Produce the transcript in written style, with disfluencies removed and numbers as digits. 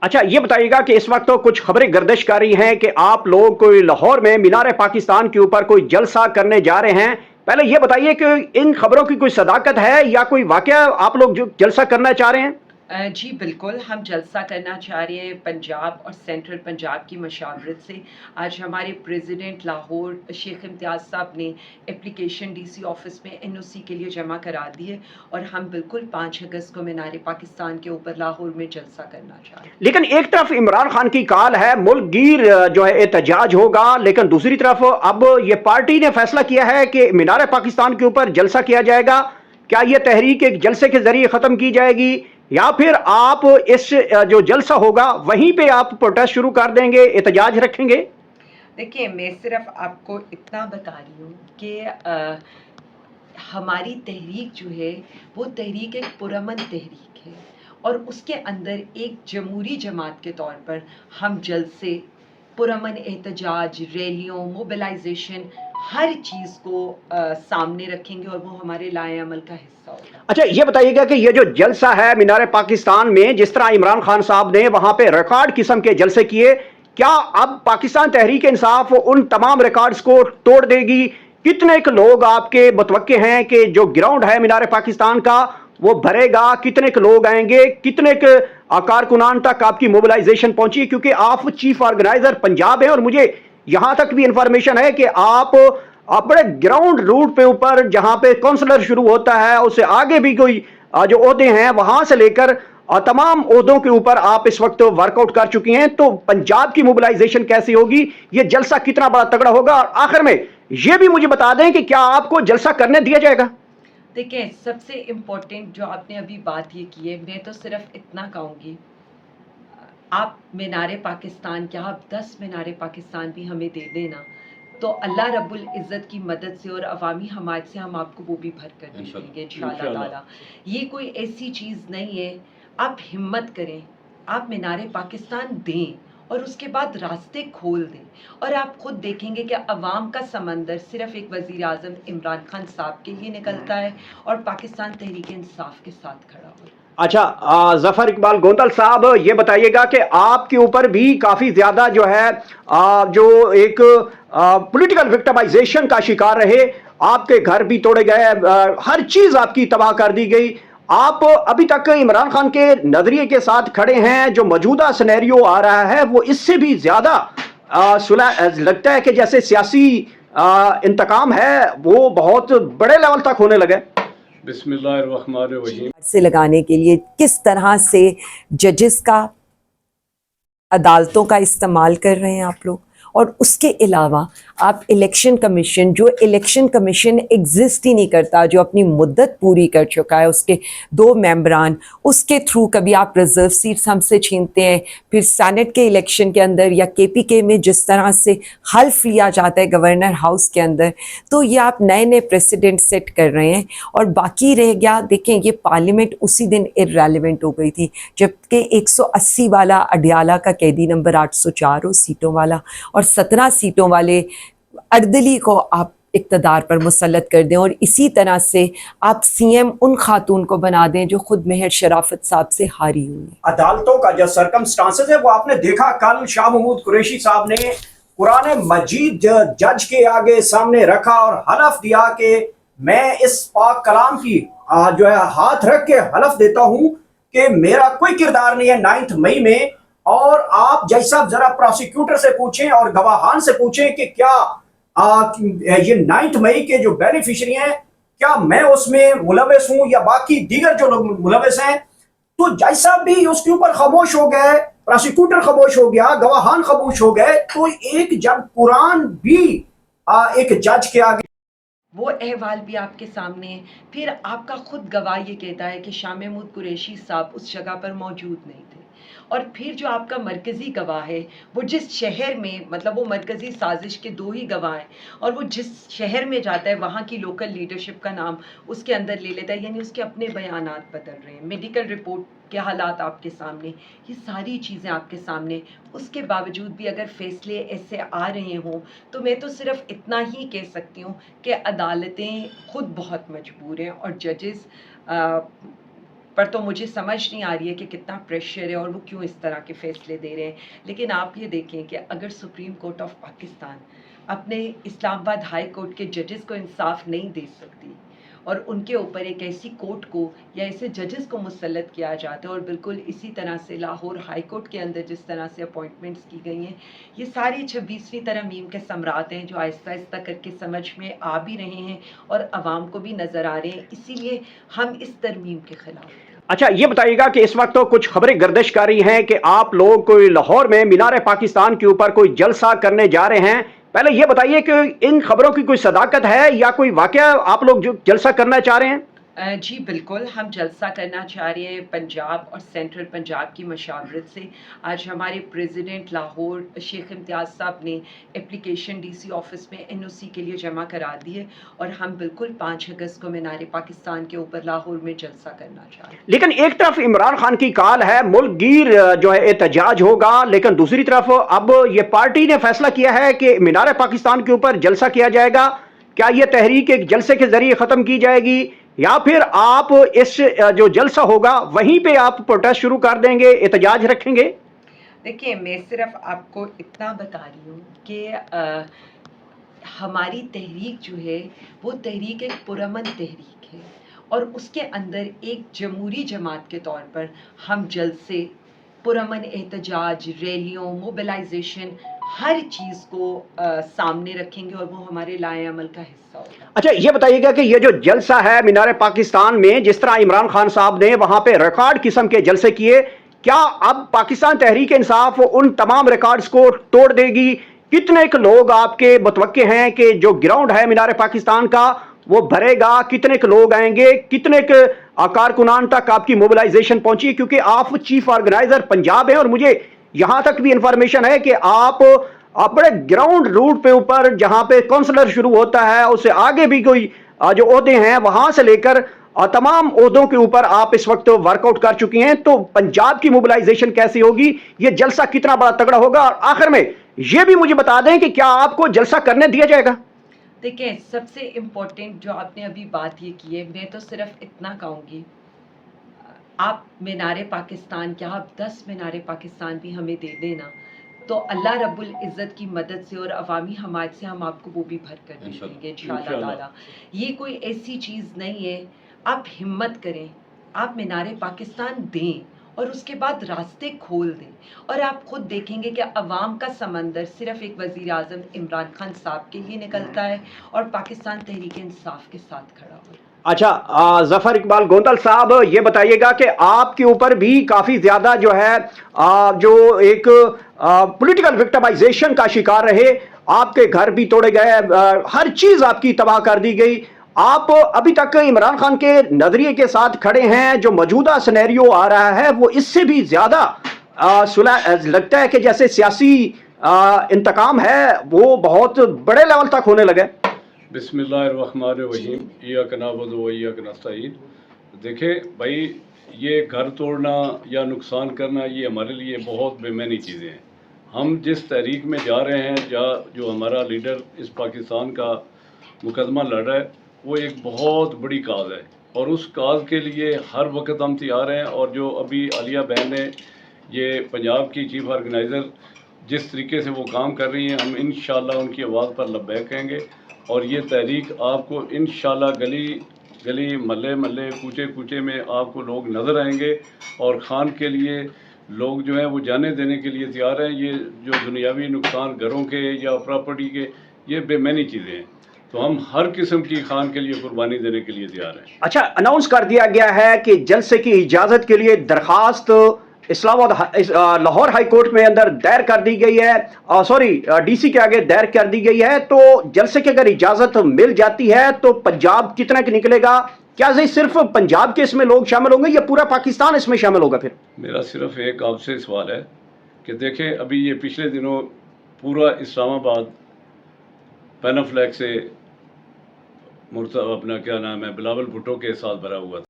अच्छा, ये बताइएगा कि इस वक्त तो कुछ खबरें गर्दिश कर रही हैं कि आप लोग कोई लाहौर में मीनार पाकिस्तान के ऊपर कोई जलसा करने जा रहे हैं। पहले ये बताइए कि इन खबरों की कोई सदाकत है या कोई वाकया आप लोग जो जलसा करना चाह रहे हैं? जी बिल्कुल, हम जलसा करना चाह रहे हैं पंजाब और सेंट्रल पंजाब की मशावरत से। आज हमारे प्रेसिडेंट लाहौर शेख इम्तियाज़ साहब ने एप्लीकेशन डीसी ऑफिस में एनओसी के लिए जमा करा दी है और हम बिल्कुल 5 अगस्त को मीनार पाकिस्तान के ऊपर लाहौर में जलसा करना चाह रहे हैं। लेकिन एक तरफ इमरान खान की काल है, मुल्क गिर जो है एहतजाज होगा, लेकिन दूसरी तरफ अब ये पार्टी ने फैसला किया है कि मीनार पाकिस्तान के ऊपर जलसा किया जाएगा। क्या ये तहरीक एक जलसे के जरिए खत्म की जाएगी या फिर आप इस जो जलसा होगा वहीं पे आप प्रोटेस्ट शुरू कर देंगे, एहतजाज रखेंगे? देखिए, मैं सिर्फ आपको इतना बता रही हूँ कि हमारी तहरीक जो है वो तहरीक एक पुरअमन तहरीक है और उसके अंदर एक जमहूरी जमात के तौर पर हम जलसे, पुरअमन एहतजाज, रैलियों, मोबिलाइजेशन, हर चीज़ को सामने रखेंगे और वो हमारे लाए अमल का हिस्सा होगा। अच्छा, ये बताइएगा कि ये जो जलसा है मीनार पाकिस्तान में, जिस तरह इमरान खान साहब ने वहां पे रिकॉर्ड किस्म के जलसे किए, क्या अब पाकिस्तान तहरीक इंसाफ उन तमाम रिकॉर्ड्स को तोड़ देगी? कितने के लोग आपके मुतवक्के हैं कि जो ग्राउंड है मीनार पाकिस्तान का वो भरेगा? कितने के लोग आएंगे? कितने के कारकुनान तक आपकी मोबिलाइजेशन पहुंची? क्योंकि आप चीफ ऑर्गेनाइजर पंजाब हैं और मुझे यहां तक भी इंफॉर्मेशन है कि आप अपने ग्राउंड रूट पे ऊपर जहां पे काउंसलर शुरू होता है उससे आगे भी कोई जो ओहदे हैं वहां से लेकर तमाम ओहदों के ऊपर आप इस वक्त वर्कआउट कर चुकी हैं। तो पंजाब की मोबिलाइजेशन कैसी होगी? ये जलसा कितना बड़ा तगड़ा होगा? और आखिर में ये भी मुझे बता दें कि क्या आपको जलसा करने दिया जाएगा? देखिए, सबसे इम्पोर्टेंट जो आपने अभी बात ये की है, मैं तो सिर्फ इतना कहूँगी, आप मीनार पाकिस्तान क्या, आप 10 मीनार पाकिस्तान भी हमें दे देना तो अल्लाह रब्बुल इज़्ज़त की मदद से और अवामी हमायत से हम आपको वो भी भर कर दे देंगे इंशाअल्लाह ताला। ये कोई ऐसी चीज़ नहीं है, आप हिम्मत करें, आप मीनार पाकिस्तान दें और उसके बाद रास्ते खोल दें और आप खुद देखेंगे कि अवाम का समंदर सिर्फ एक वज़ीर आज़म इमरान खान साहब के लिए निकलता है और पाकिस्तान तहरीक इंसाफ के साथ खड़ा हो। अच्छा, जफर इकबाल गोंदल साहब, ये बताइएगा कि आपके ऊपर भी काफी ज्यादा जो है जो एक पॉलिटिकल विक्टिमाइजेशन का शिकार रहे, आपके घर भी तोड़े गए, हर चीज आपकी तबाह कर दी गई। आप अभी तक इमरान खान के नजरिए के साथ खड़े हैं। जो मौजूदा सिनेरियो आ रहा है वो इससे भी ज्यादा लगता है कि जैसे सियासी इंतकाम है वो बहुत बड़े लेवल तक होने लगे। बिस्मिल्लाहिर्रहमानिर्रहीम से लगाने के लिए किस तरह से जजेस का, अदालतों का इस्तेमाल कर रहे हैं आप लोग। और उसके अलावा आप इलेक्शन कमीशन, जो इलेक्शन कमीशन एग्जिस्ट ही नहीं करता, जो अपनी मुद्दत पूरी कर चुका है, उसके 2 मेंबरान, उसके थ्रू कभी आप रिजर्व सीट्स हमसे छीनते हैं, फिर सेनेट के इलेक्शन के अंदर या केपीके में जिस तरह से हल्फ लिया जाता है गवर्नर हाउस के अंदर, तो ये आप नए नए प्रेसिडेंट सेट कर रहे हैं। और बाकी रह गया, देखें ये पार्लियामेंट उसी दिन इररेलेवेंट हो गई थी जबकि 180 वाला अडियाला का कैदी नंबर 804 हो सीटों वाला और 17 सीटों वाले अर्दली को आप इक़्तिदार पर मुसल्लत कर दें और इसी तरह से आप सीएम उन खातून को बना दें जो खुद मेहर शराफत साहब से हारी हुई। अदालतों का जो सर्कमस्टांसेस है वो आपने देखा, कल शाह महमूद कुरैशी साहब ने कुरान मजीद जज के आगे सामने रखा और हलफ दिया कि मैं इस पाक कलाम की जो है हाथ रख के हलफ देता हूं कि मेरा कोई किरदार नहीं है 9 मई में। और आप जज साहब जरा प्रोसिक्यूटर से पूछें और गवाहान से पूछें कि क्या ये 9 मई के जो बेनिफिशियरी हैं क्या मैं उसमें मुलविस हूं या बाकी दीगर जो लोग मुलविस हैं। तो जज साहब भी उसके ऊपर खामोश हो गए, प्रोसिक्यूटर खामोश हो गया, गवाहान खामोश हो गए। तो एक जब कुरान भी एक जज के आगे, वो अहवाल भी आपके सामने है, फिर आपका खुद गवाह ये कहता है कि शाह महमूद कुरैशी साहब उस जगह पर मौजूद नहीं थे। और फिर जो आपका मरकज़ी गवाह है वो जिस शहर में, मतलब वो मरकज़ी साजिश के 2 ही गवाह हैं और वो जिस शहर में जाता है वहाँ की लोकल लीडरशिप का नाम उसके अंदर ले लेता है, यानी उसके अपने बयानात बदल रहे हैं, मेडिकल रिपोर्ट के हालात आपके सामने, ये सारी चीज़ें आपके सामने। उसके बावजूद भी अगर फैसले ऐसे आ रहे हों तो मैं तो सिर्फ इतना ही कह सकती हूँ कि अदालतें खुद बहुत मजबूर हैं और जजेस پر تو مجھے سمجھ نہیں آ رہی ہے کہ کتنا پریشر ہے اور وہ کیوں اس طرح کے فیصلے دے رہے ہیں. لیکن آپ یہ دیکھیں کہ اگر سپریم کورٹ آف پاکستان اپنے اسلام آباد ہائی کورٹ کے ججز کو انصاف نہیں دے سکتی اور ان کے اوپر ایک ایسی کورٹ کو یا ایسے ججز کو مسلط کیا جاتا ہے، اور بالکل اسی طرح سے لاہور ہائی کورٹ کے اندر جس طرح سے اپوائنٹمنٹس کی گئی ہیں، یہ ساری 26ویں ترمیم کے ثمرات ہیں جو آہستہ آہستہ کر کے سمجھ میں آ بھی رہے ہیں اور عوام کو بھی نظر آ رہے ہیں. اسی لیے ہم اس ترمیم کے خلاف ہیں. اچھا یہ بتائیے گا کہ اس وقت تو کچھ خبریں گردش کر رہی ہیں کہ آپ لوگ کوئی لاہور میں مینار پاکستان کے اوپر کوئی جلسہ کرنے جا رہے ہیں. پہلے یہ بتائیے کہ ان خبروں کی کوئی صداقت ہے یا کوئی واقعہ آپ لوگ جو جلسہ کرنا چاہ رہے ہیں؟ جی بالکل، ہم جلسہ کرنا چاہ رہے ہیں پنجاب اور سینٹرل پنجاب کی مشاورت سے. آج ہمارے پریزیڈنٹ لاہور شیخ امتیاز صاحب نے اپلیکیشن ڈی سی آفس میں NOC کے لیے جمع کرا دی ہے اور ہم بالکل 5 اگست کو مینار پاکستان کے اوپر لاہور میں جلسہ کرنا چاہ رہے ہیں. لیکن ایک طرف عمران خان کی کال ہے ملک گیر جو ہے احتجاج ہوگا، لیکن دوسری طرف اب یہ پارٹی نے فیصلہ کیا ہے کہ مینار پاکستان کے اوپر جلسہ کیا جائے گا. کیا یہ تحریک ایک جلسے کے ذریعے ختم کی جائے گی یا پھر آپ اس جو جلسہ ہوگا وہیں پہ آپ پروٹیسٹ شروع کر دیں گے، احتجاج رکھیں گے؟ دیکھیں، میں صرف آپ کو اتنا بتا رہی ہوں کہ ہماری تحریک جو ہے وہ تحریک ایک پرامن تحریک ہے اور اس کے اندر ایک جمہوری جماعت کے طور پر ہم جلسے، پرامن احتجاج، ریلیوں، موبلائزیشن، ہر چیز کو سامنے رکھیں گے اور وہ ہمارے لائحہ عمل کا حصہ ہوگا. اچھا یہ بتائیے گا کہ یہ جو جلسہ ہے مینار پاکستان میں، جس طرح عمران خان صاحب نے وہاں پہ ریکارڈ قسم کے جلسے کیے، کیا اب پاکستان تحریک انصاف ان تمام ریکارڈز کو توڑ دے گی؟ کتنے لوگ آپ کے متوقع ہیں کہ جو گراؤنڈ ہے مینار پاکستان کا وہ بھرے گا؟ کتنے لوگ آئیں گے؟ کتنے کارکنان تک آپ کی موبلائزیشن پہنچی؟ کیونکہ آپ چیف آرگنائزر پنجاب ہیں اور مجھے یہاں تک بھی انفارمیشن ہے کہ آپ بڑے گراؤنڈ روٹ پہ اوپر جہاں پہ کونسلر شروع ہوتا ہے اس سے آگے بھی کوئی جو عہدے ہیں وہاں سے لے کر تمام عہدوں کے اوپر آپ اس وقت ورک آؤٹ کر چکی ہیں. تو پنجاب کی موبلائزیشن کیسی ہوگی؟ یہ جلسہ کتنا بڑا تگڑا ہوگا؟ اور آخر میں یہ بھی مجھے بتا دیں کہ کیا آپ کو جلسہ کرنے دیا جائے گا؟ دیکھیں، سب سے امپورٹنٹ جو آپ نے ابھی بات یہ کی ہے، میں تو صرف اتنا کہوں گی، آپ مینار پاکستان کیا آپ 10 مینار پاکستان بھی ہمیں دے دینا تو اللہ رب العزت کی مدد سے اور عوامی حمایت سے ہم آپ کو وہ بھی بھر کر دیں گے انشاءاللہ تعالیٰ. یہ کوئی ایسی چیز نہیں ہے. آپ ہمت کریں، آپ مینار پاکستان دیں اور اس کے بعد راستے کھول دیں اور آپ خود دیکھیں گے کہ عوام کا سمندر صرف ایک وزیر اعظم عمران خان صاحب کے لیے نکلتا ہے اور پاکستان تحریک انصاف کے ساتھ کھڑا ہوا. اچھا ظفر اقبال گوندل صاحب یہ بتائیے گا کہ آپ کے اوپر بھی کافی زیادہ جو ہے جو ایک پولیٹیکل وکٹمائزیشن کا شکار رہے، آپ کے گھر بھی توڑے گئے، ہر چیز آپ کی تباہ کر دی گئی. آپ ابھی تک عمران خان کے نظریے کے ساتھ کھڑے ہیں. جو موجودہ سینیریو آ رہا ہے وہ اس سے بھی زیادہ لگتا ہے کہ جیسے سیاسی انتقام ہے وہ بہت بڑے لیول تک ہونے لگے. بسم اللہ الرحمن الرحیم، ایاک نعبد و ایاک نستعین. دیکھیں بھائی، یہ گھر توڑنا یا نقصان کرنا یہ ہمارے لیے بہت بے معنی چیزیں ہیں. ہم جس تحریک میں جا رہے ہیں، جو ہمارا لیڈر اس پاکستان کا مقدمہ لڑ رہا ہے، وہ ایک بہت بڑی کاز ہے اور اس کاز کے لیے ہر وقت ہم تیار ہیں. اور جو ابھی عالیہ بہن نے، یہ پنجاب کی چیف آرگنائزر، جس طریقے سے وہ کام کر رہی ہیں، ہم انشاءاللہ ان کی آواز پر لبیک کہیں گے اور یہ تحریک آپ کو انشاءاللہ گلی گلی، محلے محلے، کوچے کوچے میں آپ کو لوگ نظر آئیں گے. اور خان کے لیے لوگ جو ہیں وہ جانے دینے کے لیے تیار ہیں. یہ جو دنیاوی نقصان گھروں کے یا پراپرٹی کے، یہ بے معنی چیزیں ہیں، تو ہم ہر قسم کی خان کے لیے قربانی دینے کے لیے تیار ہیں. اچھا اناؤنس کر دیا گیا ہے کہ جلسے کی اجازت کے لیے درخواست اسلام آباد لاہور ہائی کورٹ میں اندر دائر کر دی گئی ہے، ڈی سی کے آگے دائر کر دی گئی ہے. تو جلسے کی اگر اجازت مل جاتی ہے تو پنجاب کتنا کہ نکلے گا؟ کیا صرف پنجاب کے اس میں لوگ شامل ہوں گے یا پورا پاکستان اس میں شامل ہوگا؟ پھر میرا صرف ایک آپ سے سوال ہے کہ دیکھیں، ابھی یہ پچھلے دنوں پورا اسلام آباد پین فلیگ سے اپنا کیا نام ہے، بلاول بھٹو کے ساتھ بھرا ہوا تھا.